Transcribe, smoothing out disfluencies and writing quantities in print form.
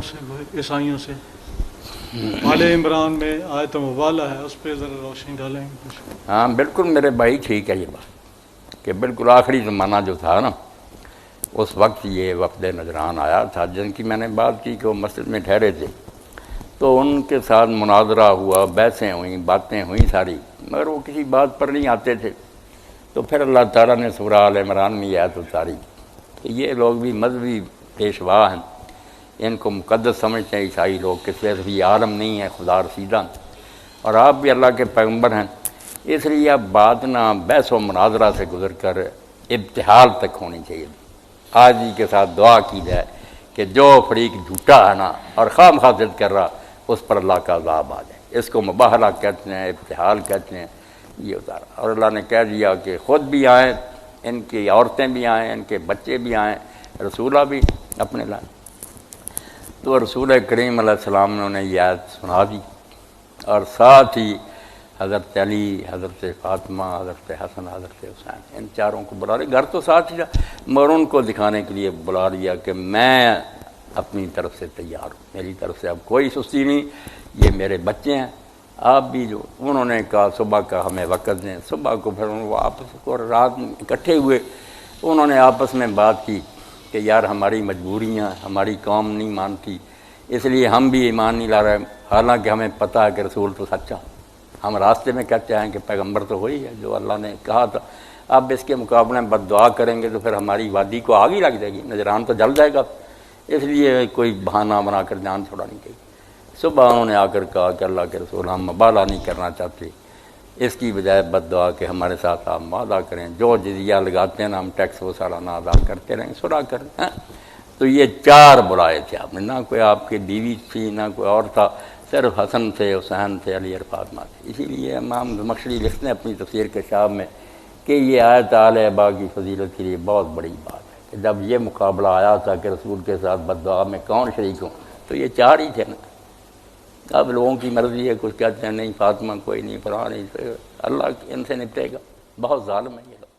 سے عیسائیوں سے؟ آل عمران میں آیت مبالہ ہے، اس پہ ذرا روشنی ڈالیں کچھ۔ ہاں بالکل میرے بھائی ٹھیک ہے یہ بات کہ بالکل آخری زمانہ جو تھا نا اس وقت یہ وفد نجران آیا تھا جن کی میں نے بات کی کہ وہ مسجد میں ٹھہرے تھے، تو ان کے ساتھ مناظرہ ہوا، بحثیں ہوئیں، باتیں ہوئیں ساری، مگر وہ کسی بات پر نہیں آتے تھے۔ تو پھر اللہ تعالیٰ نے سورہ آل عمران میں یہ آیت اتاری کہ یہ لوگ بھی مذہبی پیشوا ہیں، ان کو مقدس سمجھتے ہیں عیسائی لوگ کہ صرف یہ عالم نہیں ہے، خدا رسیدہ، اور آپ بھی اللہ کے پیغمبر ہیں، اس لیے اب بات نہ بحث و مناظرہ سے گزر کر ابتحال تک ہونی چاہیے۔ آج ہی کے ساتھ دعا کی جائے کہ جو فریق جھوٹا ہے نا اور خواہ مخواہ ضد کر رہا اس پر اللہ کا عذاب آ جائے۔ اس کو مباہلہ کہتے ہیں، ابتحال کہتے ہیں، یہ اتارا۔ اور اللہ نے کہہ دیا کہ خود بھی آئیں، ان کی عورتیں بھی آئیں، ان کے بچے بھی آئیں، رسولہ بھی اپنے لائیں۔ تو رسول کریم علیہ السلام نے انہیں یہ آیت سنا دی، اور ساتھ ہی حضرت علی، حضرت فاطمہ، حضرت حسن، حضرت حسین، ان چاروں کو بلا لیا۔ گھر تو ساتھ ہی تھا مگر ان کو دکھانے کے لیے بلا لیا کہ میں اپنی طرف سے تیار ہوں، میری طرف سے اب کوئی سستی نہیں، یہ میرے بچے ہیں، آپ بھی جو۔ انہوں نے کہا صبح کا ہمیں وقت دیں، صبح کو پھر وہ آپس کو رات میں اکٹھے ہوئے، انہوں نے آپس میں بات کی کہ یار ہماری مجبوریاں، ہماری قوم نہیں مانتی، اس لیے ہم بھی ایمان نہیں لا رہے، حالانکہ ہمیں پتہ ہے کہ رسول تو سچا، ہم راستے میں کہتے ہیں کہ پیغمبر تو وہی ہے جو اللہ نے کہا تھا، اب اس کے مقابلے میں بد دعا کریں گے تو پھر ہماری وادی کو آگ ہی لگ جائے گی، نجران تو جل جائے گا، اس لیے کوئی بہانہ بنا کر جان چھڑانی چاہیے۔ صبح انہوں نے آ کر کہا کہ اللہ کے رسول ہم مبالہ نہیں کرنا چاہتے، اس کی بجائے بد دعا کہ ہمارے ساتھ آپ معاہدہ کریں، جو جزیہ لگاتے ہیں نا ہم ٹیکس وہ سالانہ ادا کرتے رہیں، صلح کریں۔ تو یہ چار بلائے تھے آپ نے، نہ کوئی آپ کی بیوی تھی، نہ کوئی اور تھا، صرف حسن تھے، حسین تھے، علی اور فاطمہ تھے۔ اسی لیے امام زمخشری لکھتے ہیں اپنی تفسیر کشاف میں کہ یہ آیت آل ابا کی فضیلت کے لیے بہت بڑی بات ہے کہ جب یہ مقابلہ آیا تھا کہ رسول کے ساتھ بد دعا میں کون شریک ہوں، تو یہ چار ہی تھے نا۔ اب لوگوں کی مرضی ہے، کچھ کہتے ہیں نہیں فاطمہ کوئی نہیں، فلاں نہیں، اللہ ان سے نپٹے گا، بہت ظالم ہے یہ لوگ۔